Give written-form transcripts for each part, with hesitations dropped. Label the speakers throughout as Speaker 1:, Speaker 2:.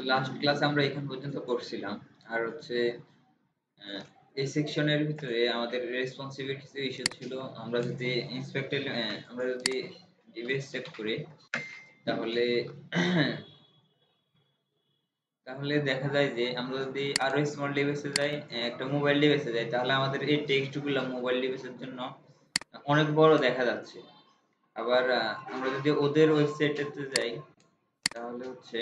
Speaker 1: Last class আমরা এখান পর্যন্ত করছিলাম। আর হচ্ছে এই সেকশনের ভিতরে আমাদের রেসপন্সিবিলিটি কিছু ইস্যু ছিল। আমরা যদি আমরা যদি ডিভাইস চেক করি তাহলে দেখা যায় যে আমরা যদি আরো স্মল ডিভাইসে যাই, একটা মোবাইল ডিভাইসে যাই, তাহলে আমাদের এই টেক্সটগুলো মোবাইল ডিভাইসের জন্য অনেক বড় দেখা যাচ্ছে। আবার আমরা যদি ওদের ওয়েবসাইটেতে যাই তাহলে হচ্ছে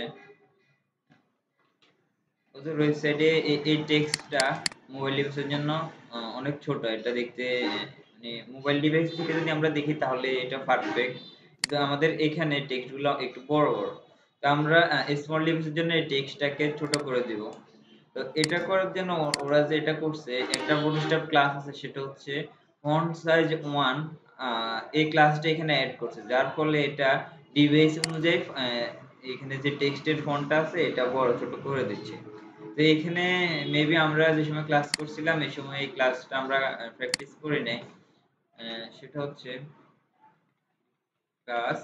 Speaker 1: ওদের ওয়েবসাইটে এই টেক্সটটা মোবাইল ডিভাইসের জন্য অনেক ছোট। এটা দেখতে মানে মোবাইল ডিভাইস থেকে যদি আমরা দেখি তাহলে এটা পারফেক্ট, কিন্তু আমাদের এখানে টেক্সটগুলো একটু বড় বড়। তো আমরা স্মল ডিভাইসের জন্য এই টেক্সটটাকে ছোট করে দিব। তো এটা করার জন্য ওরা যেটা করছে, একটা বুটস্ট্র্যাপ ক্লাস আছে, সেটা হচ্ছে ফন্ট সাইজ 1। এই ক্লাসটা এখানে অ্যাড করছে, যার ফলে এটা ডিভাইস অনুযায়ী এখানে যে টেক্সটের ফন্টটা আছে এটা বড় ছোট করে দিচ্ছে। তো এখানে মেবি আমরা যে সময় ক্লাস করছিলাম এই সময় এই ক্লাসটা আমরা প্র্যাকটিস করে নেই। সেটা হচ্ছে ক্লাস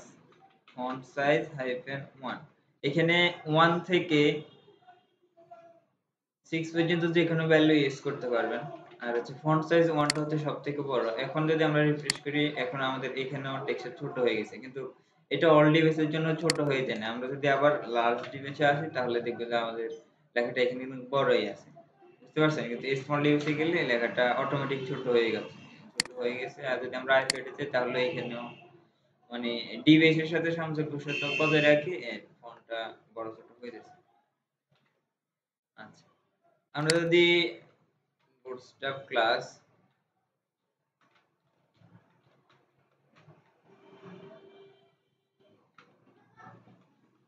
Speaker 1: ফন্ট সাইজ -1। এখানে 1 থেকে 6 পর্যন্ত যে কোনো ভ্যালু ইউজ করতে পারবেন। আর হচ্ছে ফন্ট সাইজ 1 টা হচ্ছে সবথেকে বড়। এখন যদি আমরা রিফ্রেশ করি, এখন আমাদের এখানেও টেক্সট ছোট হয়ে গেছে, কিন্তু এটা অল ডিভাইসের জন্য ছোট হয়ে যায় না। আমরা যদি আবার লার্জ ডিভাইসে আসি তাহলে দেখব যে আমাদের লেখাটা এখানে কিন্তু বড়ই আছে, বুঝতে পারছেন? কিন্তু স্মল ডিভাইসে গেলে লেখাটা অটোমেটিক ছোট হয়ে গেছে। আর যদি আমরা আইপ্যাডে যাই তাহলে এখানেও মানে ডিভাইসের সাথে সামঞ্জস্য বজায় রাখি ফন্টটা বড় ছোট হয়ে যাচ্ছে। আচ্ছা, আমরা যদি বুটস্ট্র্যাপ ক্লাস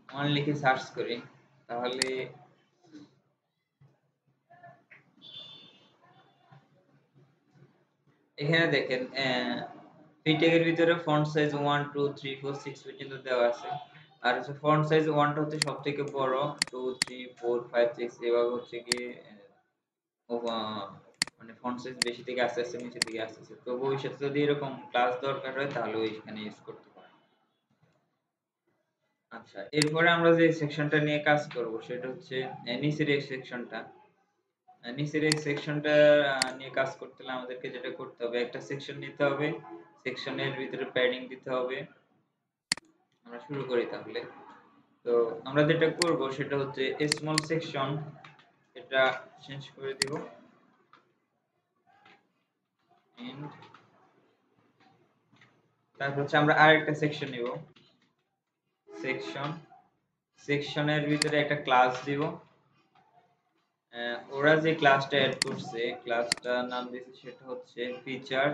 Speaker 1: ওয়ান লিখে সার্চ করি তাহলে এখানে দেখেন পিটেকের ভিতরে ফন্ট সাইজ 1 2 3 4 6 পর্যন্ত দেওয়া আছে। আর হচ্ছে ফন্ট সাইজ 1 টা হচ্ছে সবথেকে বড়, 2 3 4 5 6 এভাবে হচ্ছে কি মানে ফন্ট সাইজ বেশি থেকে আস্তে আস্তে নিচে দিকে আসতেছে। তো ভবিষ্যতে যদি এরকম ক্লাস দরকার হয় তাহলে ওইখানে ইউজ করতে পারেন। আচ্ছা, এরপরে আমরা যে সেকশনটা নিয়ে কাজ করব সেটা হচ্ছে নিচের এই সেকশনটা। নিচের এই সেকশনটা নিয়ে কাজ করতে হলে আমাদেরকে যেটা করতে হবে, একটা সেকশন নিতে হবে, সেকশনের ভিতরে প্যাডিং দিতে হবে। আমরা শুরু করি তাহলে। তো আমরা যেটা করব সেটা হচ্ছে স্মল সেকশন, এটা চেঞ্জ করে দিব এন্ড তারপর হচ্ছে আমরা আরেকটা সেকশন নিব, সেকশন। সেকশনের ভিতরে একটা ক্লাস দিব। ওরা যে ক্লাসটা অ্যাড করছে, ক্লাসটা নাম দিয়েছে সেটা হচ্ছে ফিচার।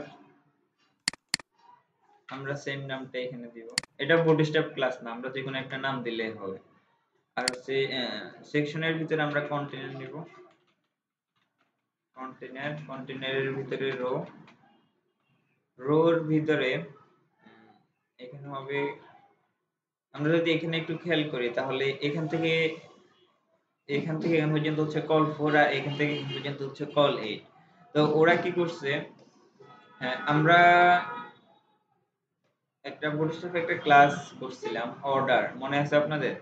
Speaker 1: আমরা সেম নামটা এখানে দিব। এটা বুটস্ট্র্যাপ ক্লাস না, আমরা যে কোনো একটা নাম দিলেই হবে। আর হচ্ছে সেকশনের ভিতরে আমরা কন্টেইনার নিব, কন্টেইনারের ভিতরে রোর ভিতরে এখানে হবে, আমরা যদি এখানে একটু খেয়াল করি তাহলে এখান থেকে এখান পর্যন্ত হচ্ছে কল 4, আর এখান থেকে এখান পর্যন্ত হচ্ছে কল 8। তো ওরা কি করছে, আমরা একটা বুটস্ট্র্যাপ একটা ক্লাস করছিলাম অর্ডার, মনে আছে আপনাদের?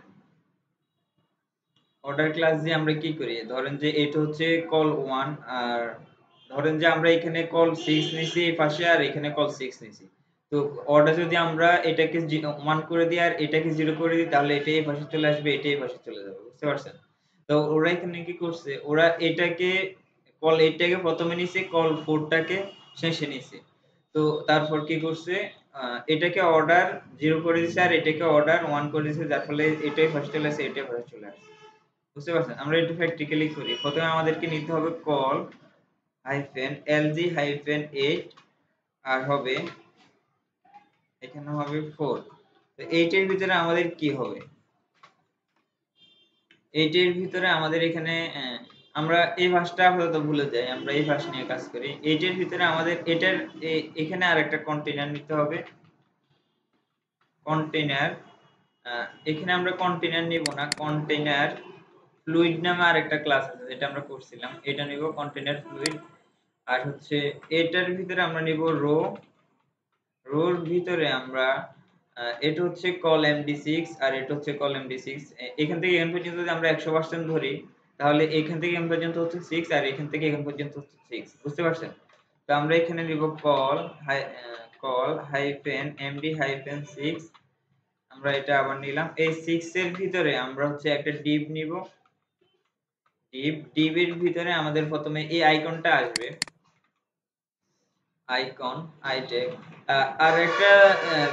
Speaker 1: অর্ডার ক্লাস দিয়ে আমরা কি করি, ধরেন যে এটা হচ্ছে কল 1, আর ধরেন যে আমরা এখানে কল 6 নিছি এই পাশে, আর এখানে কল 6 নিছি। তো অর্ডার যদি আমরা এটাকে 1 করে দিই আর এটাকে 0 করে দিই তাহলে এটা এই পাশে চলে আসবে, এটা এই পাশে চলে যাবে, বুঝতে পারছেন? তো ওরা এখানে কি করছে, ওরা এটাকে কল 8 টাকে প্রথমে নিছে, কল 4 টাকে শেষে নিছে। তো তারপর কি করছে, এটাকে অর্ডার 0 করে দিছে আর এটাকে অর্ডার 1 করে দিছে, যার ফলে এটাই ফার্স্ট চলে আসে, এটাই ফার্স্ট চলে আসে, বুঝতে পারছেন? আমরা একটু প্র্যাকটিক্যালি করি। প্রথমে আমাদেরকে নিতে হবে কল -lg -8, আর হবে এখানে হবে 4। তো 8 এর ভিতরে আমাদের কি হবে, 8 এর ভিতরে আমাদের এখানে আমরা এই ভাঁজটা আপাতত ভুলে যাই, আমরা এই ভাঁজ নিয়ে কাজ করি। 8 এর ভিতরে আমাদের এটার এখানে আরেকটা কন্টেইনার নিতে হবে, কন্টেইনার। এখানে আমরা কন্টেইনার নিব না, কন্টেইনার ফ্লুইড নামে আরেকটা ক্লাস আছে যেটা আমরা করছিলাম, এটা নিব কন্টেইনার ফ্লুইড। আর হচ্ছে এটার ভিতরে আমরা নিব রোর ভিতরে আমরা এটা হচ্ছে কল MD6 আর এটা হচ্ছে কল MD6। এখান থেকে এখান পর্যন্ত যদি আমরা 100% ধরি তাহলে এখান থেকে এখান পর্যন্ত হচ্ছে 6 আর এখান থেকে এখান পর্যন্ত হচ্ছে 6, বুঝতে পারছেন? তো আমরা এখানে নিব কল হাইফেন MD হাইফেন 6। আমরা এটা আবার নিলাম। এই 6 এর ভিতরে আমরা হচ্ছে একটা ডিভ নিব। ডিভের ভিতরে আমাদের প্রথমে এই আইকনটা আসবে, আইকন আইটেক। আর একটা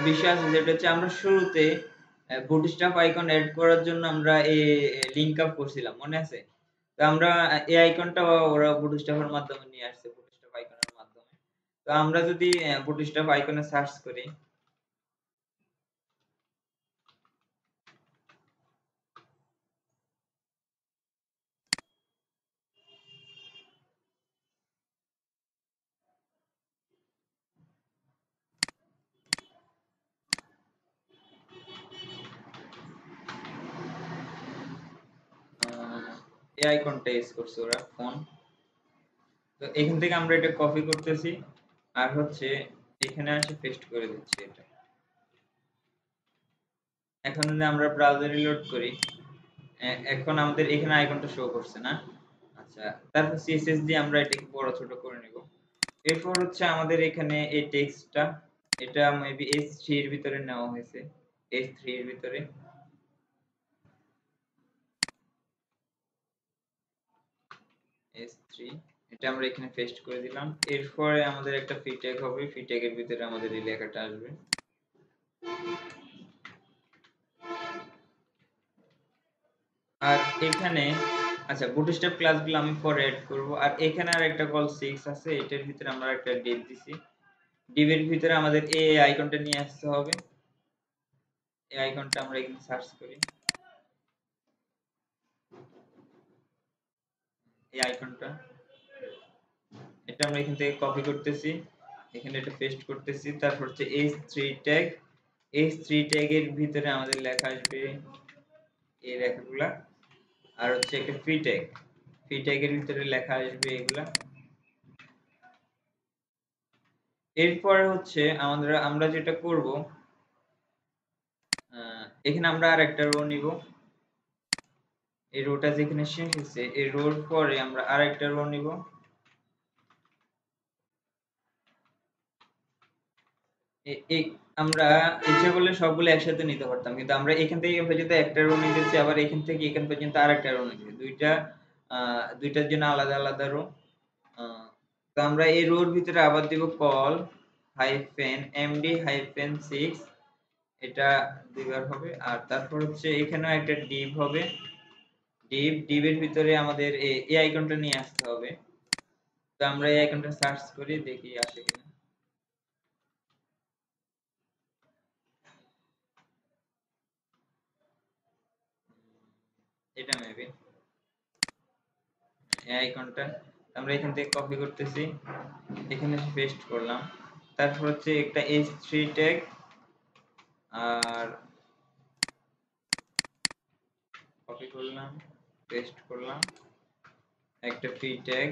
Speaker 1: বিষয় আছে যেটা হচ্ছে আমরা শুরুতে বুটস্ট্র্যাপ আইকন এড করার জন্য আমরা এই লিংক আপ করছিলাম, মনে আছে? তো আমরা এই আইকনটা ওরা বুটস্ট্র্যাপের মাধ্যমে নিয়ে আসছে, বুটস্ট্র্যাপ আইকনের মাধ্যমে। তো আমরা যদি বুটস্ট্র্যাপ আইকনে সার্চ করি, এই আইকনটা ইউজ করছে ওরা ফোন। তো এখান থেকে আমরা এটা কপি করতেছি আর হচ্ছে এখানে এসে পেস্ট করে দিচ্ছি এটা। এখন যদি আমরা ব্রাউজার রিলোড করি, এখন আমাদের এখানে আইকনটা শো করছে না? আচ্ছা, তারপর সিএসএস দিয়ে আমরা এটাকে বড় ছোট করে নেব। এরপর হচ্ছে আমাদের এখানে এই টেক্সটটা, এটা মেবি S3 এর ভিতরে নেওয়া হয়েছে, S3 এর ভিতরে। S3 এটা আমরা এখানে পেস্ট করে দিলাম। এরপরে আমাদের একটা ফি ট্যাগ হবে, ফি ট্যাগের ভিতরে আমাদের এই লেখাটা আসবে। আর এখানে আচ্ছা, বুটস্ট্র্যাপ ক্লাসগুলো আমি পরে এড করব। আর এখানে আর একটা কল 6 আছে, এটার ভিতরে আমরা একটা ডিভ দিছি। ডিভের ভিতরে আমাদের এই আইকনটা নিয়ে আসতে হবে। এই আইকনটা আমরা এখানে সার্চ করি, এই আইকনটা, এটা আমরা এখান থেকে কপি করতেছি, এখানে এটা পেস্ট করতেছি। তারপর হচ্ছে H3 ট্যাগ, H3 ট্যাগের ভিতরে আমাদের লেখা আসবে এই লেখাগুলা। আর হচ্ছে একটা ফি ট্যাগ, ফি ট্যাগের ভিতরে লেখা আসবে এগুলা। এরপর হচ্ছে আমরা যেটা করব, এখানে আমরা আর একটা রো নিব। এই রোটা যেখানে শেষ হচ্ছে, এই রোর পরে আমরা আর একটা রো নিব। এই আমরা ইচ্ছা করলে সবগুলো একসাথে নিতে পারতাম, কিন্তু আমরা এখান থেকে এখান পর্যন্ত একটা রো নিতেছি, আবার এখান থেকে এখান পর্যন্ত আরেকটা রো নিতেছি, দুইটার জন্য আলাদা আলাদা রো। তো আমরা এই রোর ভিতরে আবার দিব কল হাইফেন এমডি হাইফেন 6, এটা দুইবার হবে। আর তারপর হচ্ছে এখানেও একটা ডিভ হবে, ডিভের ভিতরে আমাদের এই আইকনটা নিয়ে আসতে হবে। তো আমরা এই আইকনটা সার্চ করি, দেখি আসে কিনা। এটা মেবি এই আইকনটা আমরা এখান থেকে কপি করতেছি, এখানে পেস্ট করলাম। তারপর হচ্ছে একটা H3 ট্যাগ, আর কপি করলাম, পেস্ট করলাম, একটা ফি ট্যাগ।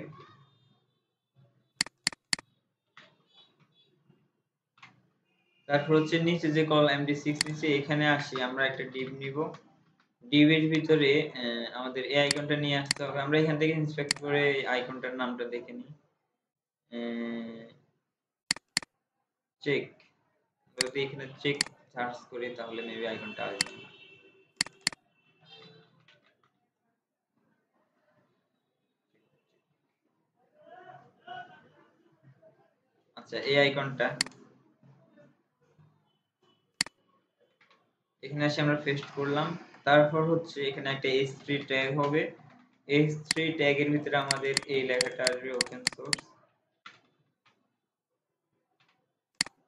Speaker 1: তারপর হচ্ছে নিচে যে কল MD6 নিচে, এখানে আসি, আমরা একটা ডিভ নিব। ডিভের ভিতরে আমাদের এই আইকনটা নিয়ে আসতে হবে। আমরা এখান থেকে ইন্সপেক্ট করে আইকনটার নামটা দেখে নিই। চেক, যদি এখানে চেক সার্চ করি তাহলে মেবি আইকনটা আসবে। আচ্ছা, এই আইকনটা এখানে এসে আমরা পেস্ট করলাম। তারপর হচ্ছে এখানে একটা H3 ট্যাগ হবে, H3 ট্যাগের ভিতরে আমাদের এই লেখাটা আসবে ওপেন সোর্স।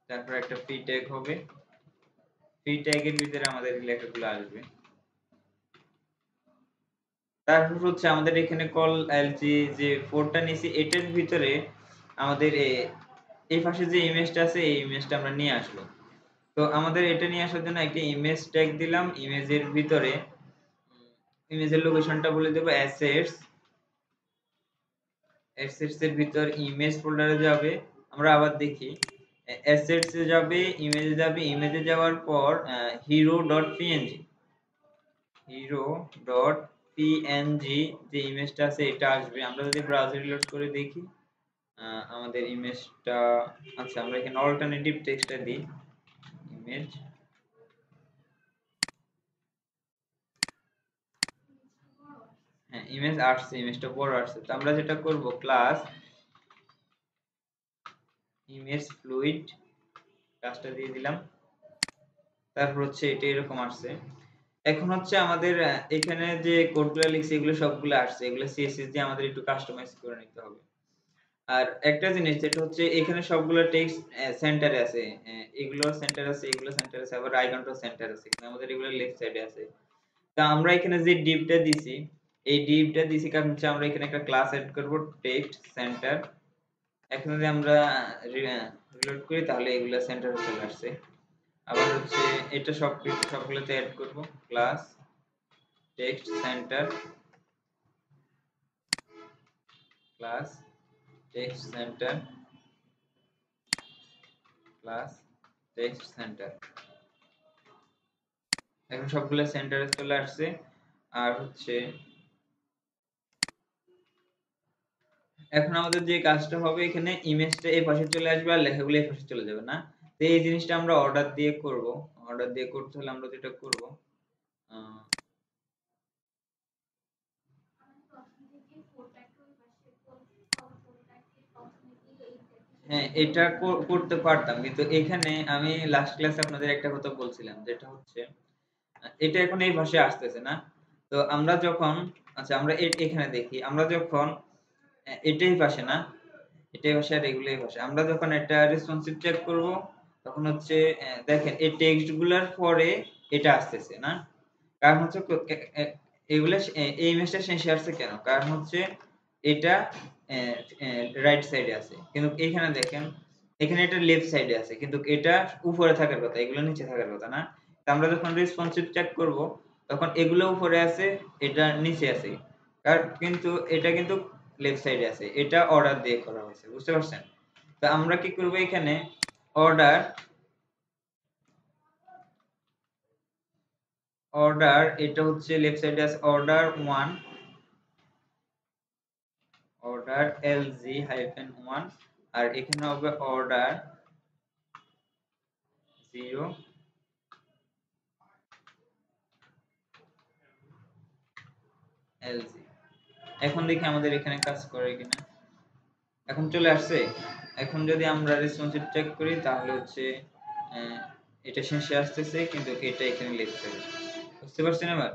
Speaker 1: তারপর একটা ফি ট্যাগ হবে, ফি ট্যাগের ভিতরে আমাদের এই লেখাগুলো আসবে। তারপর হচ্ছে আমাদের এখানে কল এলজি যে 4টা নিছি, এটার ভিতরে আমাদের এই পাশে যে ইমেজটা আছে, এই ইমেজটা আমরা নিয়ে আসবো। তো আমাদের এটা নিয়ে আসার জন্য একটা ইমেজ ট্যাগ দিলাম। ইমেজের ভিতরে ইমেজের লোকেশনটা বলে দেব অ্যাসেটস, অ্যাসেটস এর ভিতর ইমেজ ফোল্ডারে যাবে। আমরা আবার দেখি অ্যাসেটস এ যাবে, ইমেজে যাবে, ইমেজে যাওয়ার পর hero.png hero.png যে ইমেজটা আছে এটা আসবে। আমরা যদি ব্রাউজার রিলোড করে দেখি আমাদের ইমেজটা, আচ্ছা আমরা এখানে অল্টারনেটিভ টেক্সটটা দিই ইমেজ, হ্যাঁ ইমেজ আসছে, ইমেজটা বড় আসছে। তো আমরা যেটা করব ক্লাস ইমেজ ফ্লুইড ক্লাসটা দিয়ে দিলাম, তারপর হচ্ছে এটা এরকম আসছে। এখন হচ্ছে আমাদের এখানে যে কোডগুলো লিখছি এগুলো সবগুলো আসছে, এগুলো সিএসএস দিয়ে আমাদের একটু কাস্টমাইজ করে নিতে হবে। আর একটা জিনিস যেটা হচ্ছে এখানে সবগুলো টেক্সট সেন্টারে আছে, এগুলো সেন্টার আছে, এগুলো সেন্টার আছে, আবার আইকনটাও সেন্টার আছে, কিন্তু আমাদের এগুলো লেফট সাইডে আছে। তা আমরা এখানে যে ডিভটা দিছি, এই ডিভটা দিছি কারণ হচ্ছে আমরা এখানে একটা ক্লাস এড করব টেক্সট সেন্টার। এখন যদি আমরা রিলোড করি তাহলে এগুলো সেন্টারে চলে আসছে। আবার হচ্ছে এটা সবগুলোতে অ্যাড করব class text centre, class text centre, class text centre. এখন সবগুলো সেন্টারে চলে আসছে। আর হচ্ছে এখন আমাদের যে কাজটা হবে এখানে ইমেজটা এই পাশে চলে আসবে আর লেখাগুলো এই পাশে চলে যাবে না। তো এই জিনিসটা আমরা অর্ডার দিয়ে করব। অর্ডার দিয়ে করতে হলে আমরা যেটা করব হ্যাঁ এটা করতে পারতাম, কিন্তু এখানে আমি লাস্ট ক্লাসে আপনাদের একটা কথা বলছিলাম যেটা হচ্ছে এটা এখন এই ভাষায় আসতেছে না। তো আমরা যখন, আচ্ছা আমরা এখানে দেখি, আমরা যখন এটাই ভাষা না, এটাই ভাষা আর এগুলোই ভাষা, আমরা যখন একটা রেসপন্সিভ চেক করব তখন হচ্ছে দেখেন এই টেক্সট গুলার পরে এটা আসতেছে না, কারণ হচ্ছে এগুলো এই ইমেজটা শেষে আসছে কেন, কারণ হচ্ছে এটা রাইট সাইডে আছে, কিন্তু এখানে দেখেন এখানে এটা লেফট সাইডে আছে, কিন্তু এটা উপরে থাকার কথা, এগুলো নিচে থাকার কথা না। তো আমরা যখন রেসপন্সিভ চেক করব তখন এগুলো উপরে আছে, এটা নিচে আছে, কারণ কিন্তু এটা কিন্তু লেফট সাইডে আছে, এটা অর্ডার দিয়ে করা হয়েছে, বুঝতে পারছেন? তো আমরা কি করব এখানে অর্ডার, অর্ডার এটা হচ্ছে লেফট সাইডে আছে অর্ডার 1, অর্ডার lg-1, আর এখানে হবে অর্ডার 0 lg। এখন দেখি আমাদের এখানে কাজ করে কিনা, এখন চলে আসছে। এখন যদি আমরা রেসপন্সিভ চেক করি তাহলে হচ্ছে এটা শেষে আসতেছে, কিন্তু এটা এখানে লিখতে হবে, বুঝতে পারছেন এবার?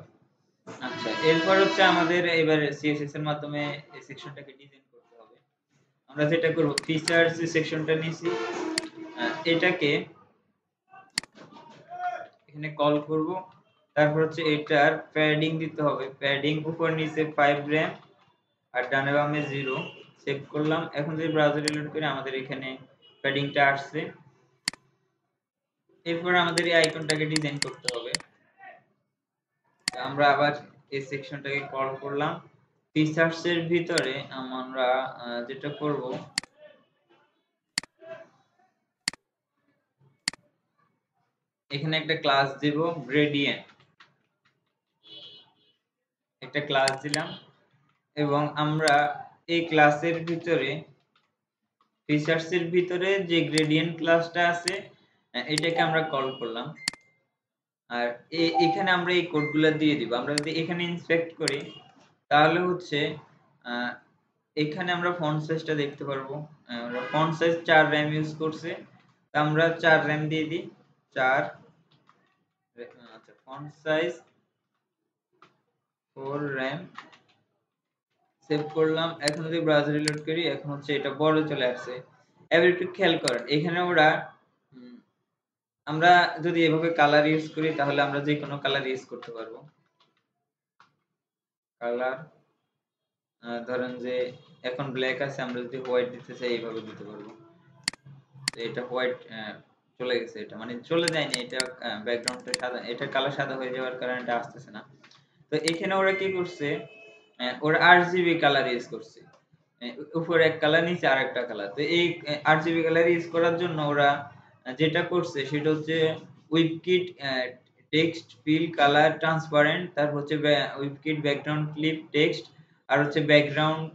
Speaker 1: আচ্ছা এরপর হচ্ছে আমাদের এবার সিএসএস এর মাধ্যমে এই সেকশনটাকে ডিজাইন করতে হবে। আমরা যেটা করব ফিচারস যে সেকশনটা নিছি এটাকে এখানে কল করব, তারপর হচ্ছে এটার প্যাডিং দিতে হবে, প্যাডিং উপর নিচে 5 র্যাম আর ডানে বামে 0 সেভ করলাম। এখন যদি ব্রাউজার রিলোড করি আমাদের এখানে প্যাডিংটা আসছে। এরপর আমাদের এই আইকনটাকে ডিজাইন করতে হবে। আমরা আবার এই সেকশনটাকে কল করলাম, ফিচারস এর ভিতরে আমরা যেটা করব এখানে একটা ক্লাস দেব গ্রেডিয়েন্ট, একটা ক্লাস দিলাম এবং আমরা এই ক্লাসের ভিতরে ফিচারস এর ভিতরে যে গ্রেডিয়েন্ট ক্লাসটা আছে এটাকে আমরা কল করলাম। আর এখানে আমরা এই কোডগুলো দিয়ে দিব। আমরা যদি এখানে ইন্সপেক্ট করি তাহলে হচ্ছে এখানে আমরা ফন্ট সাইজটা দেখতে পারবো। আমরা ফন্ট সাইজ 4 র‍্যাম ইউজ করছে, তো আমরা 4 র‍্যাম দিয়ে দিই 4। আচ্ছা ফন্ট সাইজ 4 র‍্যাম সেভ করলাম। এখন যদি ব্রাউজার রিলোড করি এখন হচ্ছে এটা বড় চলে আসছে। এবার একটু খেয়াল করেন এখানে ওরা আমরা যদি এভাবে কালার ইউজ করি তাহলে আমরা যে কোনো কালার ইউজ করতে পারবো। কালার ধরেন যে এখন ব্ল্যাক আছে, আমরা যদি হোয়াইট দিতে চাই এইভাবে দিতে পারবো। তো এটা হোয়াইট চলে গেছে, এটা মানে চলে যায়নি, এটা ব্যাকগ্রাউন্ডটা সাদা, এটা কালার সাদা হয়ে যাওয়ার কারণে এটা আসতেছে না। তো এখানে ওরা কি করছে ওরা আরজিবি কালার ইউজ করছে। উপরে এক কালার নিচে আরেকটা কালার। তো এই আরজিবি কালার ইউজ করার জন্য ওরা যেটা করছে সেটা হচ্ছে উইপকিট টেক্সট ফিল কালার ট্রান্সপারেন্ট, তারপর হচ্ছে উইপকিট ব্যাকগ্রাউন্ড ক্লিপ টেক্সট, আর হচ্ছে ব্যাকগ্রাউন্ড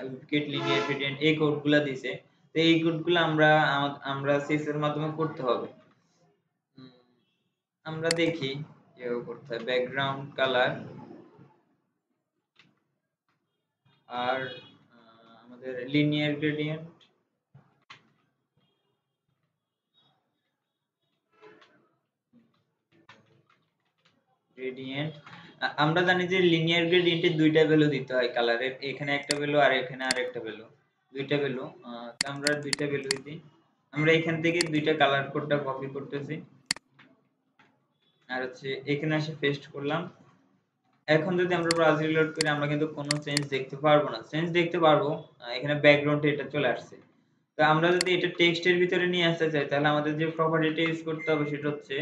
Speaker 1: উইপকিট লিনিয়ার গ্রেডিয়েন্ট, এই কোডগুলা দিছে। তো এই কোডগুলো আমরা সিএস এর মাধ্যমে করতে হবে। উম, আমরা দেখি কিভাবে করতে হয়। ব্যাকগ্রাউন্ড কালার আর আমাদের লিনিয়ার গ্রেডিয়েন্ট, গ্রেডিয়েন্ট আমরা জানি যে লিনিয়ার গ্রেডিয়েন্টের দুইটা ভ্যালু দিতে হয় কালারের, এখানে একটা ভ্যালু আর এখানে আরেকটা ভ্যালু, দুইটা ভ্যালু। তো আমরা দুইটা ভ্যালু দিই। আমরা এখান থেকে দুইটা কালার কোডটা কপি করতেছি আর হচ্ছে এখানে এসে পেস্ট করলাম। এখন যদি আমরা ব্রাউজার রিলোড করি আমরা কিন্তু কোনো চেঞ্জ দেখতে পারবো না। চেঞ্জ দেখতে পারবো এখানে ব্যাকগ্রাউন্ডে এটা চলে আসছে। তো আমরা যদি এটা টেক্সটের ভিতরে নিয়ে আসতে চাই তাহলে আমাদের যে প্রপার্টিটা ইউজ করতে হবে সেটা হচ্ছে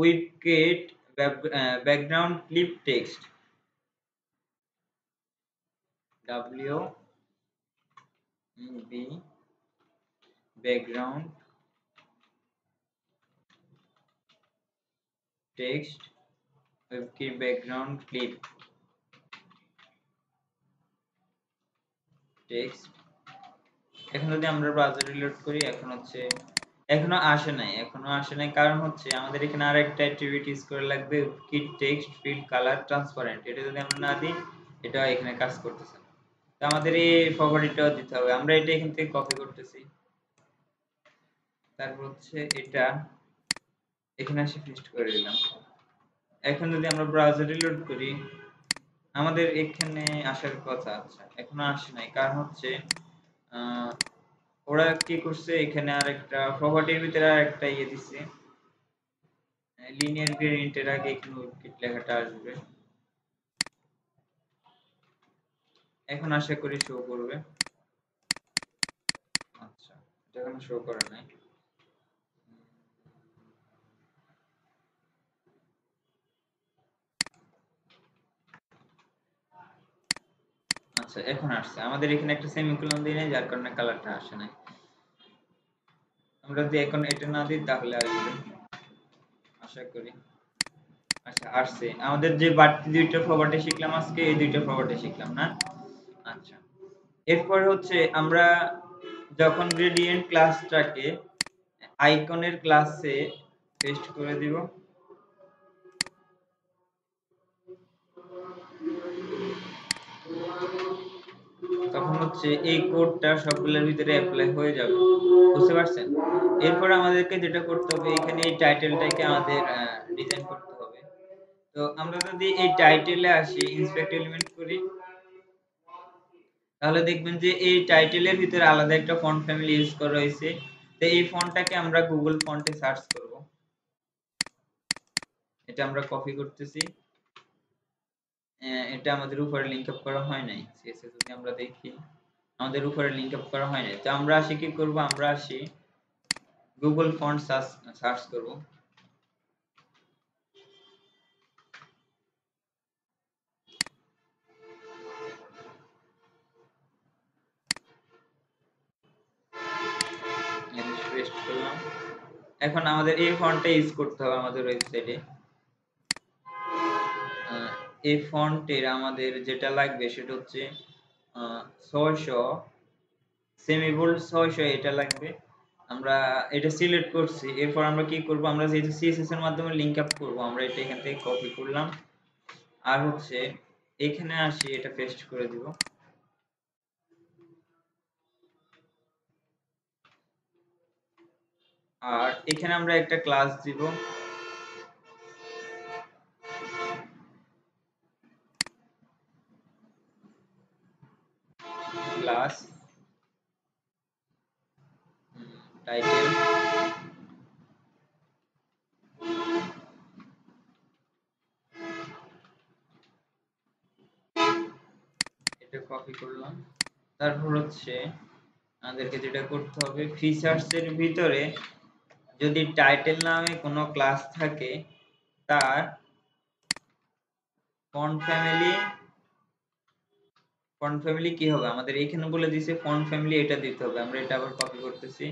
Speaker 1: webkit background clip text, W B background text webkit background clip text. এখন যদি আমরা ব্রাউজার রিলোড করি এখনো আসে নাই কারণ হচ্ছে আমাদের এখানে আরেকটা অ্যাট্রিবিউট ইউজ করে লাগবে উইপকিট টেক্সট ফিল কালার ট্রান্সপারেন্ট। এটা যদি আমরা না দিই এটা এখানে কাজ করতেছে না। তো আমাদের এই প্রপার্টিটাও দিতে হবে। আমরা এটা এখান থেকে কপি করতেছি, তারপর হচ্ছে এটা এখানে এসে পেস্ট করে দিলাম। এখন যদি আমরা ব্রাউজার রিলোড করি আমাদের এখানে আসার কথা, আচ্ছা এখনো আসে নাই কারণ হচ্ছে ওরা কি করছে এখানে আরেকটা প্রপার্টির ভিতরে আরেকটা ইয়ে দিচ্ছে লিনিয়ার গ্রেডিয়েন্টের আগে এখানে উইপকিট লেখাটা আসবে। এখন আশা করি শো করবে। আচ্ছা এটা এখনো শো করে নাই। আচ্ছা এখন আসছে। আমাদের এখানে একটা সেমিকোলন দিয়ে নাই যার কারণে কালারটা আসে নাই। আমরা যদি এখন এটা না দিই তাহলে আসবে আশা করি। আচ্ছা আসছে। আমাদের যে বাড়তি দুইটা প্রপার্টি শিখলাম আজকে, এই দুইটা প্রপার্টি শিখলাম না? আচ্ছা এরপর হচ্ছে আমরা যখন গ্রেডিয়েন্ট ক্লাসটাকে আইকনের ক্লাসে পেস্ট করে দিব তখন হচ্ছে এই কোডটা সবগুলোর ভিতরে অ্যাপ্লাই হয়ে যাবে। বুঝতে পারছেন? এরপর আমাদেরকে যেটা করতে হবে এখানে এই টাইটেলটাকে আমাদের ডিজাইন করতে হবে। তো আমরা যদি এই টাইটেলে আসি ইন্সপেক্ট এলিমেন্ট করি তাহলে দেখবেন যে এই টাইটেলের ভিতরে আলাদা একটা ফন্ট ফ্যামিলি ইউজ করা হয়েছে। তো এই ফন্টটাকে আমরা গুগল ফন্টে সার্চ করব। এটা আমরা কপি করতেছি। এটা আমাদের উপরে লিংক আপ করা হয় নাই। সিএসএস যদি আমরা দেখি আমাদের উপরে লিংক আপ করা হয় নাই। তো আমরা আসি কি করব, আমরা আসি গুগল ফন্ট সার্চ করব। পেস্ট করলাম। এখন আমাদের এই ফন্টটা ইউজ করতে হবে আমাদের ওয়েবসাইটে। এই ফন্টের আমাদের যেটা লাগবে সেটা হচ্ছে 600 সেমি বোল্ড 600 এটা লাগবে। আমরা এটা সিলেক্ট করছি। এরপর আমরা কি করব, আমরা যেহেতু সিএসএস এর মাধ্যমে লিংক আপ করব আমরা এটা এখান থেকে কপি করলাম আর হচ্ছে এখানে আসি এটা পেস্ট করে দিব। আর এখানে আমরা একটা ক্লাস দিব, ক্লাস টাইটেল। এটা কপি করলাম। তারপর হচ্ছে আমাদেরকে যেটা করতে হবে ফিচার্স এর ভিতরে যদি টাইটেল নামে কোনো ক্লাস থাকে তার ফন্ট ফ্যামিলি ফন্ট ফ্যামিলি কি হবে আমাদের এখানে বলে দিয়েছে ফন্ট ফ্যামিলি এটা দিতে হবে। আমরা এটা আবার কপি করতেছি,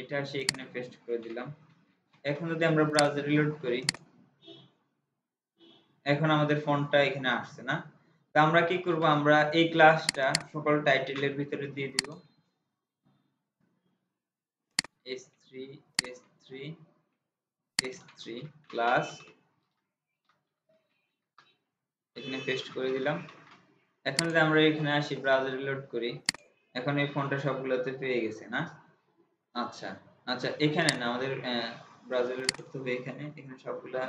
Speaker 1: এটা আসে এখানে পেস্ট করে দিলাম। এখন যদি আমরা ব্রাউজার রিলোড করি, এখন আমাদের ফন্টটা এখানে আসছে না। তো আমরা কি করব, আমরা এই ক্লাসটা সকল টাইটেলের ভিতরে দিয়ে দিব s3 s3 s3 ক্লাস, এখানে পেস্ট করে দিলাম। এখন যদি আমরা এখানে আসি ব্রাউজার রিলোড করি, এখন এই ফন্টটা সবগুলোতে পেয়ে গেছে না। আচ্ছা আচ্ছা, এখানে না আমাদের ব্রাউজার রিলোড করতে হবে, এখানে এখানে সবগুলা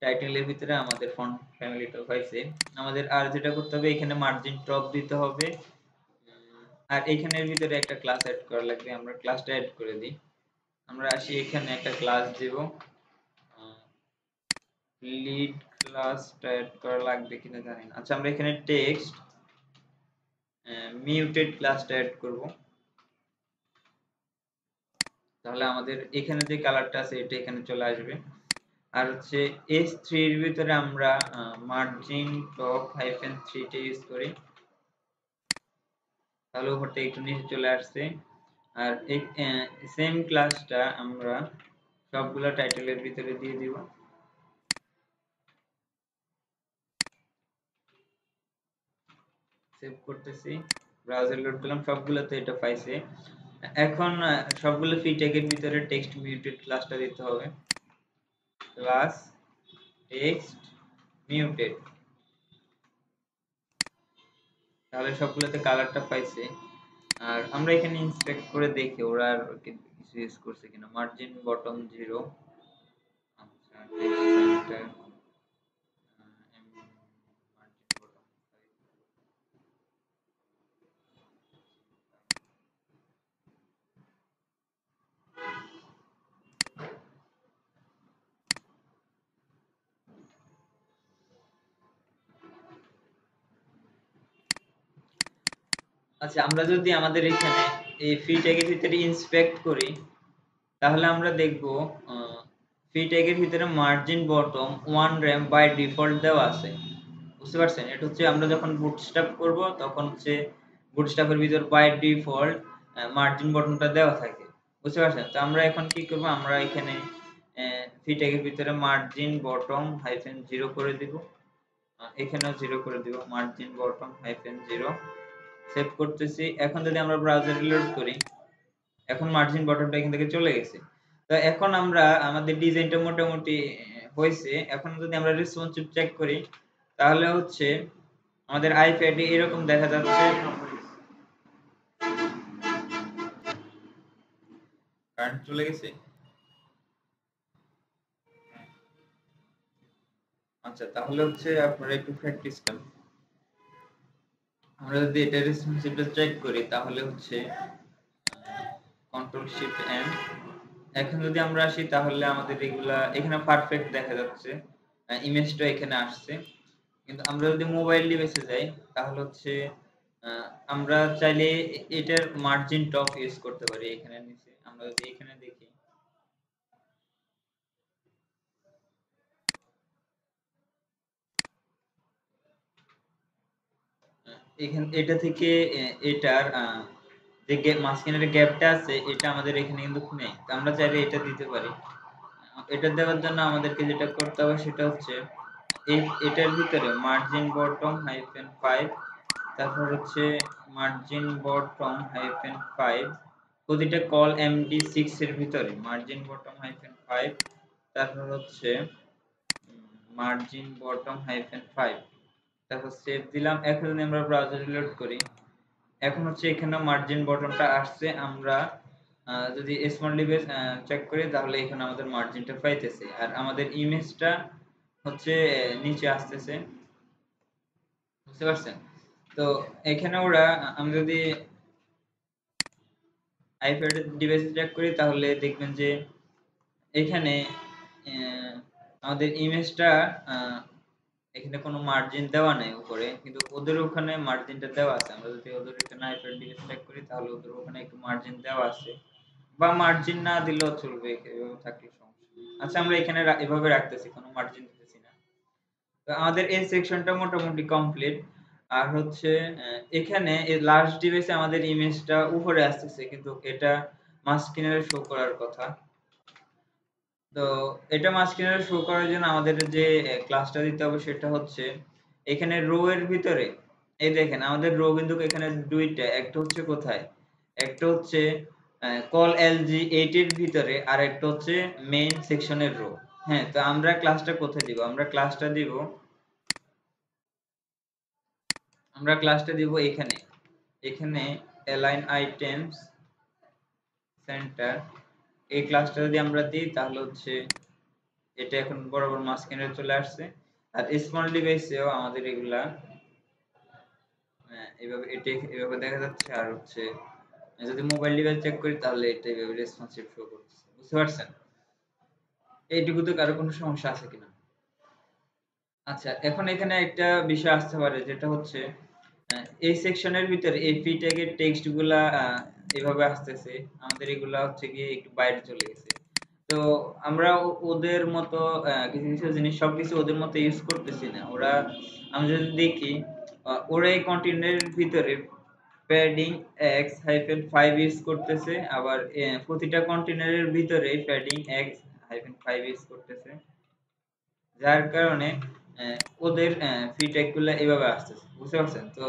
Speaker 1: টাইটেলের ভিতরে আমাদের ফন্ট ফ্যামিলিটা পাইছে। আমাদের আর যেটা করতে হবে, এখানে মার্জিন টপ দিতে হবে, আর এখানের ভিতরে একটা ক্লাস অ্যাড করা লাগবে। আমরা ক্লাসটা অ্যাড করে দিই। আমরা আসি এখানে একটা ক্লাস দেব, লিড ক্লাসটা অ্যাড করা লাগবে কিনা জানি না। আচ্ছা, আমরা এখানে টেক্সট মিউটেড ক্লাসটা অ্যাড করব, তাহলে আমাদের এখানে যে কালারটা আছে এটা এখানে চলে আসবে। আর হচ্ছে S3 এর ভিতরে আমরা মার্জিন টপ -3 টা ইউজ করি, তাহলে উপরটা একটু নিচে চলে আসছে। আর এই সেম ক্লাসটা আমরা সবগুলা টাইটেলের ভিতরে দিয়ে দিব। সেভ করতেছি, ব্রাউজার লোড করলাম, সবগুলোতে এটা পাইছে। এখন সবগুলো ফ্রি ট্যাগের ভিতরে টেক্সট মিউটেড ক্লাসটা দিতে হবে, ক্লাস টেক্সট মিউটেড, তাহলে সবগুলোতে কালারটা পাইছে। আর আমরা এখানে ইন্সপেক্ট করে দেখি ওরা আর কিছু ইউজ করছে কিনা। মার্জিন বটম 0, আচ্ছা টেক্সট সেন্টার, মার্জিন বটম 5। আচ্ছা, আমরা যদি আমাদের এখানে এই ফ্রি ট্যাগের ভিতরে ইন্সপেক্ট করি, তাহলে আমরা দেখব ফ্রি ট্যাগের ভিতরে margin bottom 1 rem by default দেওয়া আছে। বুঝতে পারছেন? এটা হচ্ছে আমরা যখন বুটস্ট্র্যাপ করব তখন হচ্ছে বুটস্ট্র্যাপের ভিতর বাই ডিফল্ট মার্জিন বটনটা দেওয়া থাকে। বুঝতে পারছেন? তো আমরা এখন কি করব, আমরা এখানে ফ্রি ট্যাগের ভিতরে মার্জিন বটম -0 করে দিব, এখানেও 0 করে দিব, মার্জিন বটম -0। সেভ করতেছি। এখন যদি আমরা ব্রাউজার রিলোড করি, এখন মার্জিন বটনটা এখান থেকে চলে গেছে। তো এখন আমরা আমাদের ডিজাইনটা মোটামুটি হইছে। এখন যদি আমরা রেসপন্সিভ চেক করি, তাহলে হচ্ছে আমাদের আইপ্যাডে এরকম দেখা যাচ্ছে। কারেন্ট চলে গেছে। আচ্ছা, তাহলে হচ্ছে আপনারা একটু প্র্যাকটিস করেন। আমরা যদি এটা রেসপন্সিভটা চেক করি, তাহলে হচ্ছে কন্ট্রোল শিফট এন। এখন যদি আমরা আসি, তাহলে আমাদের এগুলা এখানে পারফেক্ট দেখা যাচ্ছে, ইমেজটা এখানে আসছে। কিন্তু আমরা যদি মোবাইল ডিভাইসে যাই, তাহলে হচ্ছে আমরা চাইলে এটার মার্জিন টপ ইউজ করতে পারি। এখানে নিচে আমরা যদি এখানে দেখি, এখানে এটা থেকে এটার যে মাঝখানের গ্যাপটা আছে, এটা আমাদের এখানে কিন্তু নেই। তো আমরা চাইলে এটা দিতে পারি। এটা দেওয়ার জন্য আমাদেরকে যেটা করতে হবে সেটা হচ্ছে এটার ভিতরে মার্জিন বটম -5, তারপর হচ্ছে মার্জিন বটম -5, প্রতিটা কল MD6 এর ভিতরে মার্জিন বটম -5, তারপর হচ্ছে মার্জিন বটম -5, তারপর সেভ দিলাম। এখন যদি আমরা ব্রাউজার রিলোড করি, এখন হচ্ছে এখানে মার্জিন বটনটা আসছে। আমরা যদি স্মল ডিভাইস চেক করি, তাহলে এখানে আমাদের মার্জিনটা পাইতেছে, আর আমাদের ইমেজটা হচ্ছে নিচে আসতেছে। বুঝতে পারছেন? তো এখানে ওরা আমি যদি আইপ্যাড ডিভাইসে চেক করি, তাহলে দেখবেন যে এখানে আমাদের ইমেজটা এখানে কোনো মার্জিন দেওয়া নাই উপরে, কিন্তু ওদের ওখানে মার্জিনটা দেওয়া আছে। আমরা যদি ওদের এখানে আইপ্যাড ডিভাইস চেক করি, তাহলে ওদের ওখানে একটু মার্জিন দেওয়া আছে, বা মার্জিন না দিলেও চলবে, এভাবে থাকলে সমস্যা নেই। আচ্ছা, আমরা এখানে এভাবে রাখতেছি, কোনো মার্জিন দিতেছি না। তো তো আমাদের এই সেকশনটা মোটামুটি কমপ্লিট। আর হচ্ছে এখানে এই লার্জ ডিভাইসে আমাদের ইমেজটা উপরে আসতেছে, কিন্তু এটা মাঝখানে শো করার কথা। তো এটা মাঝখানে শো করার জন্য আমাদের যে ক্লাসটা দিতে হবে সেটা হচ্ছে এখানে রো এর ভিতরে, এই দেখেন আমাদের রো কিন্তু এখানে দুইটা, একটা হচ্ছে কোথায়, একটা হচ্ছে কল এলজি 8 এর ভিতরে, আর একটা হচ্ছে মেইন সেকশনের রো। হ্যাঁ, তো আমরা ক্লাসটা কোথায় দিব, আমরা ক্লাসটা দিব এখানে, এখানে অ্যালাইন আইটেমস সেন্টার, এই ক্লাসটা যদি আমরা দিই তাহলে হচ্ছে এটা এখন বরাবর মাঝখানে চলে আসছে। আর স্মল ডিভাইসেও আমাদের এগুলা এইভাবে, এটা এভাবে দেখা যাচ্ছে। আর হচ্ছে যদি মোবাইল ডিভাইস চেক করি তাহলে এটা এভাবে রেসপন্সিভ শো করতেছে। বুঝতে পারছেন? এইটুকুতে কারো কোনো সমস্যা আছে কিনা? আচ্ছা, এখন এখানে একটা বিষয় আসতে পারে, যেটা হচ্ছে এই সেকশনের ভিতরে এই ফি ট্যাগের টেক্সট গুলা এভাবে আসতেছে, আমাদের এগুলা হচ্ছে গিয়ে একটু বাইরে চলে গেছে। তো আমরা ওদের মতো কিছু কিছু জিনিস সবকিছু ওদের মতো ইউজ করতেছি না। ওরা, আমি যদি দেখি, ওরা এই কন্টেন্টের ভিতরে প্যাডিং x-5 ইউজ করতেছে, আবার প্রতিটা কন্টেনারের ভিতরে প্যাডিং x-5 ইউজ করতেছে, যার কারণে ওদের ফিডব্যাক গুলো এভাবে আসতেছে। বুঝতে পারছেন? তো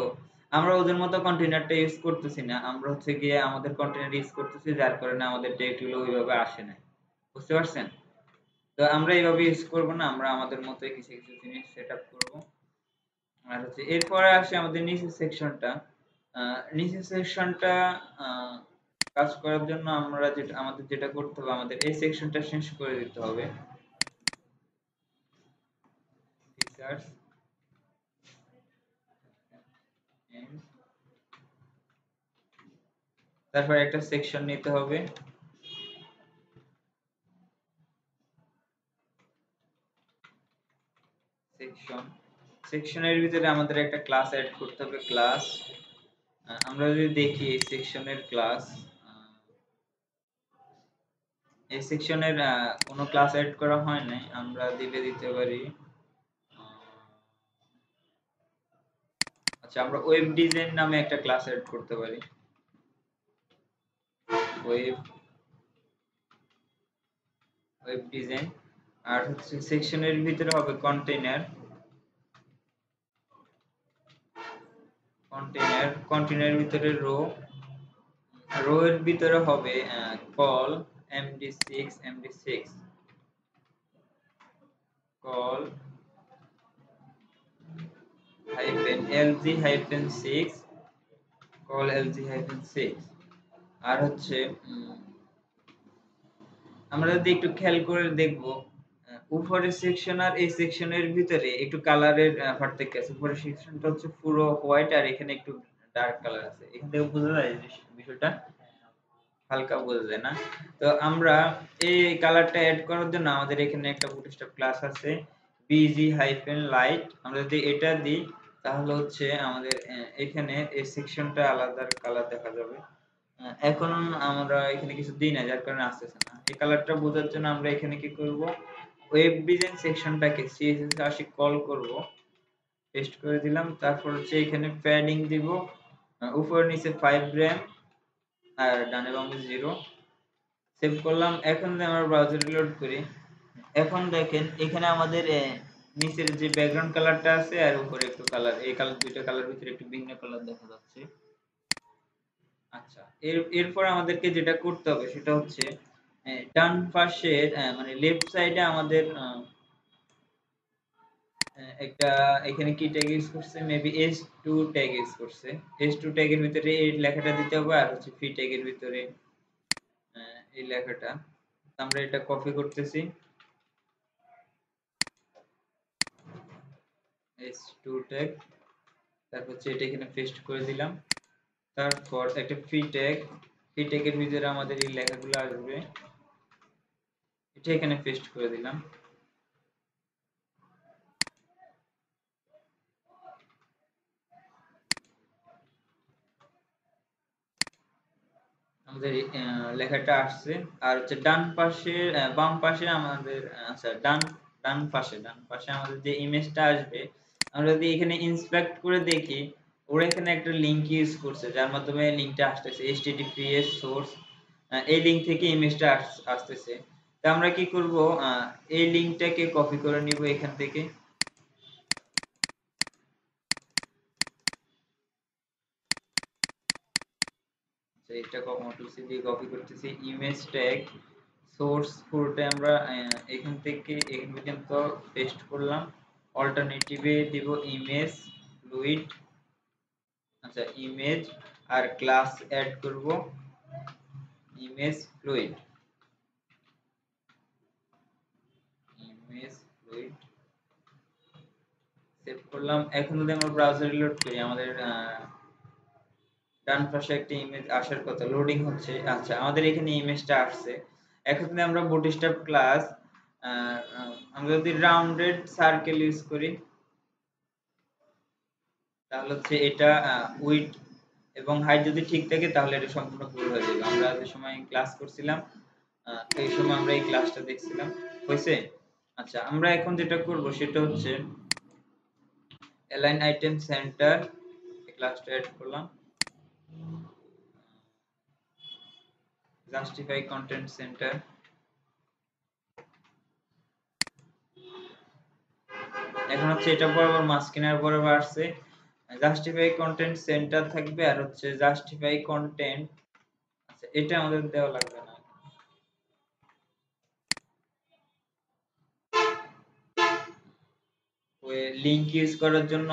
Speaker 1: আমরা ওদের মতো কন্টেনারটা ইউজ করতেছি না, আমরা হচ্ছে গিয়ে আমাদের কন্টেনার ইউজ করতেছি, যার কারণে আমাদের টেক্সট গুলো ওইভাবে আসে না। বুঝতে পারছেন? তো আমরা এইভাবে ইউজ করব না, আমরা আমাদের মতোই কিছু কিছু জিনিস সেট আপ করবো। আর হচ্ছে এরপরে আসে আমাদের নিচের সেকশনটা। নিচের সেকশনটা কাজ করার জন্য আমরা আমাদের যেটা করতে হবে, আমাদের এই সেকশনটা শেষ করে দিতে হবে। ফিচার্স এন্ড তারপর একটা সেকশন নিতে হবে। সেকশন, সেকশনের ভিতরে আমাদের একটা ক্লাস এড করতে হবে, ক্লাস। আমরা যদি দেখি এই সেকশনের ক্লাস, এই সেকশনের কোনো ক্লাস এড করা হয় নাই, আমরা দিতে পারি। আচ্ছা, আমরা ওয়েব ডিজাইন নামে একটা ক্লাস এড করতে পারি। Web web design. আর হচ্ছে সেকশনের ভিতরে হবে কন্টেইনার, কন্টেইনার ভিতরে রো, রো এর ভিতরে হবে call md6 call lg-6 call lg-6। আর হচ্ছে আমরা যদি একটু খেয়াল করে দেখব, উপরের সেকশন আর এই সেকশনের ভিতরে একটু কালারের পার্থক্য আছে। উপরের সেকশনটা হচ্ছে পুরো হোয়াইট, আর এখানে একটু ডার্ক কালার আছে। এখান থেকে বোঝা যায় বিষয়টা, হালকা বোঝা যায় না? তো আমরা এই কালারটা এড করার জন্য আমাদের এখানে একটা বুটস্ট্র্যাপ ক্লাস আছে bg-light। আমরা যদি এটা দিই তাহলে হচ্ছে আমাদের এখানে এই সেকশনটা আলাদা কালার দেখা যাবে। এখন আমরা এখানে কিছু দিই না, যার কারণে আসতেছে না। এই কালারটা বোঝার জন্য আমরা এখানে কি করব, ওয়েব ডিজাইন সেকশনটাকে css কল করব, পেস্ট করে দিলাম। তারপর হচ্ছে এখানে প্যাডিং দিব, উপর নিচে 5 গ্রাম আর ডানে বামে 0, সেভ করলাম। এখন যদি আমরা ব্রাউজার রিলোড করি, এখন দেখেন এখানে আমাদের নিচের যে ব্যাকগ্রাউন্ড কালারটা আছে আর উপরে একটু কালার, এই কালার, দুইটা কালার ভিতরে একটু ভিন্ন কালার দেখা যাচ্ছে। আচ্ছা, এরপর আমাদেরকে যেটা করতে হবে সেটা হচ্ছে ডান পাশের মানে লেফট সাইডে আমাদের একটা, এখানে কি ট্যাগ ইউজ করছে, মেবি s2 ট্যাগ ইউজ করছে। s2 ট্যাগের ভিতরে এই লেখাটা দিতে হবে, আর হচ্ছে ফি ট্যাগের ভিতরে এই লেখাটা। আমরা এটা কপি করতেছি, s2 ট্যাগ, তারপর হচ্ছে এটা এখানে পেস্ট করে দিলাম। তারপর একটা ফি ট্যাগের ভিতরে আমাদের এই লেখাগুলো আসবে, এটা এখানে পেস্ট করে দিলাম। আমাদের লেখাটা আসছে। আর হচ্ছে ডান পাশে, বাম পাশে আমাদের, আচ্ছা, ডান পাশে আমাদের যে ইমেজটা আসবে, আমরা যদি এখানে ইন্সপেক্ট করে দেখি, ওরা এখানে একটা লিংক ইউজ করছে যার মাধ্যমে লিংকটা আসতেছে https সোর্স, এই লিংক থেকে ইমেজটা আসতেছে। তো আমরা কি করব, এই লিংকটাকে কপি করে নিব এখান থেকে। এটা কন্ট্রোল সি দিয়ে কপি করতেছি, ইমেজ ট্যাগ সোর্স পুরোটা আমরা এখান থেকে এখান পর্যন্ত পেস্ট করলাম। অল্টারনেটিভে দিব ইমেজ ফ্লুইড, আচ্ছা ইমেজ আর ক্লাস অ্যাড করব image fluid, image fluid save করলাম। এখন যদি আমরা ব্রাউজার রিলোড করি, আমাদের ডান পাশে একটা ইমেজ আসার কথা, লোডিং হচ্ছে। আচ্ছা আমাদের এখানে ইমেজটা আসছে। এখন যদি আমরা বুটস্ট্র্যাপ ক্লাস আমরা যদি রাউন্ডেড সার্কেল ইউজ করি, তাহলে হচ্ছে এটা উইড এবং হাইট যদি ঠিক থাকে তাহলে এটা সম্পূর্ণ ভুল হয়ে যাবে। আমরা যে সময় ক্লাস করছিলাম এই সময় আমরা এই ক্লাসটা দেখছিলাম, হয়েছে। আচ্ছা আমরা এখন যেটা করব সেটা হচ্ছে অ্যালাইন আইটেম সেন্টার, এই ক্লাসটা এড করলাম, জাস্টিফাই কন্টেন্ট সেন্টার, এখন হচ্ছে এটা বরাবর মাঝখানের বরাবর আসছে। জাস্টিফাই কন্টেন্ট সেন্টার থাকবে আর হচ্ছে জাস্টিফাই কন্টেন্ট, আচ্ছা এটা আমাদের দেওয়া লাগবে না। ওই লিংক ইউজ করার জন্য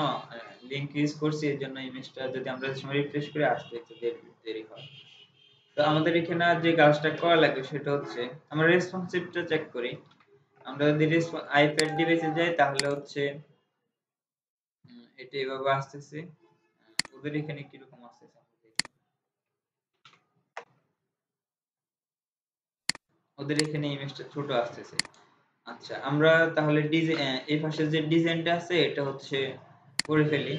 Speaker 1: লিংক ইউজ করছি, এর জন্য ইমেজটা যদি আমরা সময় রিফ্রেশ করে আসতে একটু দেরি হয়। তো আমাদের এখানে যে কাজটা করা লাগবে সেটা হচ্ছে আমরা রেসপন্সিভটা চেক করি। আমরা যদি আইপ্যাড ডিভাইসে যাই তাহলে হচ্ছে এটা এভাবে আসতেছে। ওদের এখানে কিরকম আসতেছে, ওদের এখানে ইমেজটা ছোট আসতেছে। আচ্ছা আমরা তাহলে এই পাশে যে ডিজাইনটা আছে এটা হচ্ছে করে ফেলি।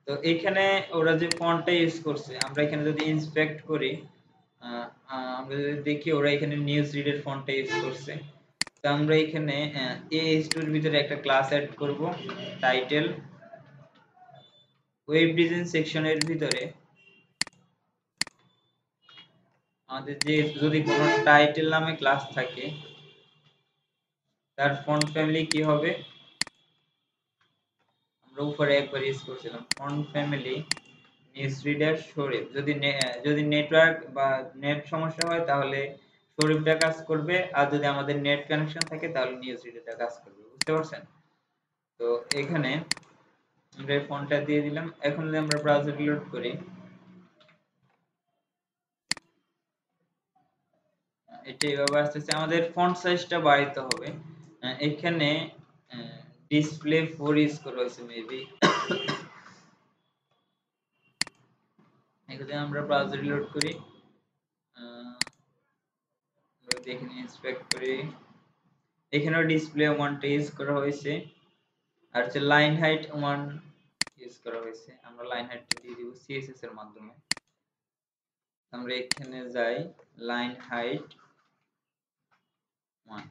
Speaker 1: তো এখানে ওরা যে ফন্টটা ইউজ করছে, আমরা এখানে যদি ইন্সপেক্ট করি, আমরা যদি দেখি ওরা এখানে নিউজ রিডের ফন্টটা ইউজ করছে। তো আমরা এখানে AH2 এর ভিতরে একটা ক্লাস অ্যাড করব, টাইটেল ওয়েব ডিজাইন সেকশনের ভিতরে আমাদের যে যদি কোনো টাইটেল নামে ক্লাস থাকে তার ফন্ট ফ্যামিলি কি হবে, আমরা উপরে একবার ইউজ করছিলাম ফন্ট ফ্যামিলি নিউজ রিডার শরীফ। যদি নেটওয়ার্ক বা নেট সমস্যা হয় তাহলে শরীফটা কাজ করবে, আর যদি আমাদের নেট কানেকশন থাকে তাহলে নিউজ রিডারটা কাজ করবে, বুঝতে পারছেন। তো এখানে আমরা এই ফন্টটা দিয়ে দিলাম। এখন যদি আমরা ব্রাউজার রিলোড করি, এটা এভাবে আসতেছে। আমাদের ফন্ট সাইজটা বাড়াইতে হবে। এখানে ডিসপ্লে 4 ইউজ করা হয়েছে মেবি। এখানে আমরা ব্রাউজার রিলোড করি, এখানে ইন্সপেক্ট করি, এখানেও ডিসপ্লে 1 টা ইউজ করা হয়েছে আর হচ্ছে লাইন হাইট 1 ইউজ করা হয়েছে। আমরা লাইন হাইটটা দিয়ে দিব সিএসএস এর মাধ্যমে। আমরা এখানে যাই, লাইন হাইট 1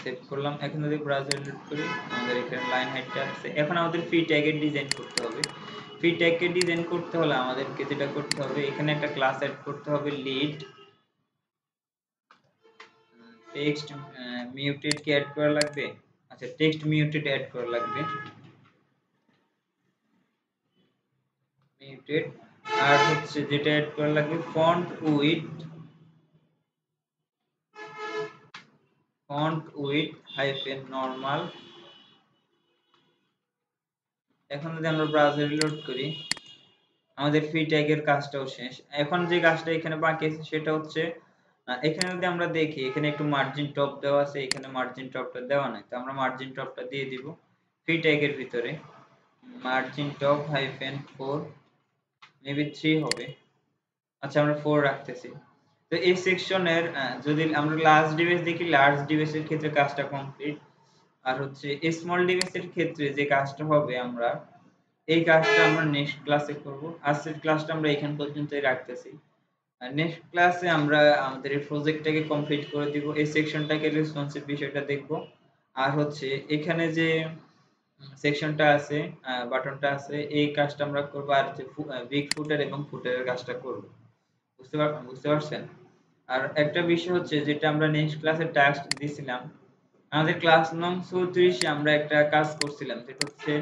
Speaker 1: সেভ করলাম। এখন যদি ব্রাউজার লোড করি, আমাদের এখানে লাইন হাইটটা আছে। এখন আমাদের ফ্রি ট্যাগের ডিজাইন করতে হবে। ফ্রি ট্যাগের ডিজাইন করতে হলে আমাদেরকে যেটা করতে হবে, এখানে একটা ক্লাস অ্যাড করতে হবে লিড টেক্সট মিউটেড কি অ্যাড করা লাগবে, আচ্ছা টেক্সট মিউটেড অ্যাড করা লাগবে, মিউটেড। আর হচ্ছে যেটা অ্যাড করা লাগবে ফন্ট উইড হাইফেন নরমাল। এখন যদি আমরা ব্রাউজার রিলোড করি, আমাদের ফ্রি ট্যাগের কাজটাও শেষ। এখন যে কাজটা এখানে বাকি আছে সেটা হচ্ছে এখানে যদি আমরা দেখি, এখানে একটু মার্জিন টপ দেওয়া আছে, এখানে মার্জিন টপটা দেওয়া নাই। তো আমরা মার্জিন টপটা দিয়ে দিব ফ্রি ট্যাগের ভিতরে, মার্জিন টপ হাইফেন 4 মেবি 3 হবে। আচ্ছা আমরা 4 রাখতেছি। তো এই সেকশনের যদি আমরা লার্জ ডিভাইস দেখি, লার্জ ডিভাইসের ক্ষেত্রে কাজটা কমপ্লিট। আর হচ্ছে স্মল ডিভাইসের ক্ষেত্রে যে কাজটা হবে, আমরা এই কাজটা আমরা নেক্সট ক্লাসে করব। আজকের ক্লাসটা আমরা এখান পর্যন্তই রাখতেছি। নেক্সট ক্লাসে আমরা আমাদের এই প্রজেক্টটাকে কমপ্লিট করে দিব, এই সেকশনটাকে রেসপন্সিভ বিষয়টা দেখব। আর হচ্ছে এখানে যে সেকশনটা আছে, বাটনটা আছে, এই কাজটা আমরা করব। আর যে বিগ ফুটার এবং ফুটারের কাজটা করব। বুঝতে পারছেন? আর একটা বিষয় হচ্ছে যেটা আমরা নেক্সট ক্লাসে টাস্ক দিছিলাম, আমাদের ক্লাস নং 34 এ আমরা একটা কাজ করছিলাম, যেটা হচ্ছে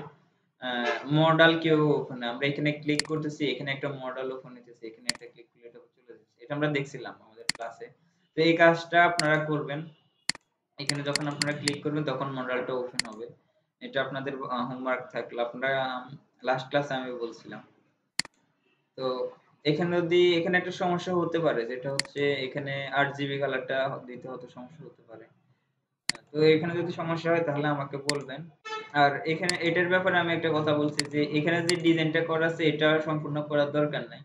Speaker 1: মডেল কেউ ওখানে আমরা এখানে ক্লিক করতেছি, এখানে একটা মডেল ওপেন হইতেছে, এখানে একটা ক্লিক করলে এটা চলে যাচ্ছে। এটা আমরা দেখছিলাম আমাদের ক্লাসে। তো এই কাজটা আপনারা করবেন। এখানে যখন আপনারা ক্লিক করবেন তখন মডেলটা ওপেন হবে। এটা আপনাদের হোমওয়ার্ক থাকলো, আপনারা লাস্ট ক্লাসে আমি বলছিলাম। তো এখানে একটা সমস্যা হতে পারে, যেটা হচ্ছে এখানে RGB কালারটা দিতে হয়তো সমস্যা হতে পারে। তো এখানে যদি সমস্যা হয় তাহলে আমাকে বলবেন। আর এখানে এটার ব্যাপারে আমি একটা কথা বলছি যে এখানে যে ডিজাইনটা করা আছে এটা সম্পূর্ণ করার দরকার নাই।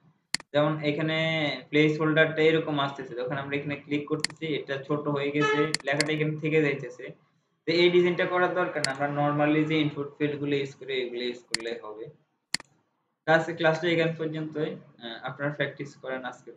Speaker 1: যেমন এখানে প্লেস হোল্ডারটা এরকম আসতেছে, যখন আমরা এখানে ক্লিক করতেছি এটা ছোট হয়ে গেছে, লেখাটা এখানে থেকে যাইতেছে। তো এই ডিজাইনটা করার দরকার না, আমরা নরমালি যে ইনপুট ফিল্ড গুলো ইউজ করি এগুলো ইউজ করলে হবে। তো আজকে ক্লাসটা এখান পর্যন্তই। আপনারা প্র্যাকটিস করেন আজকে।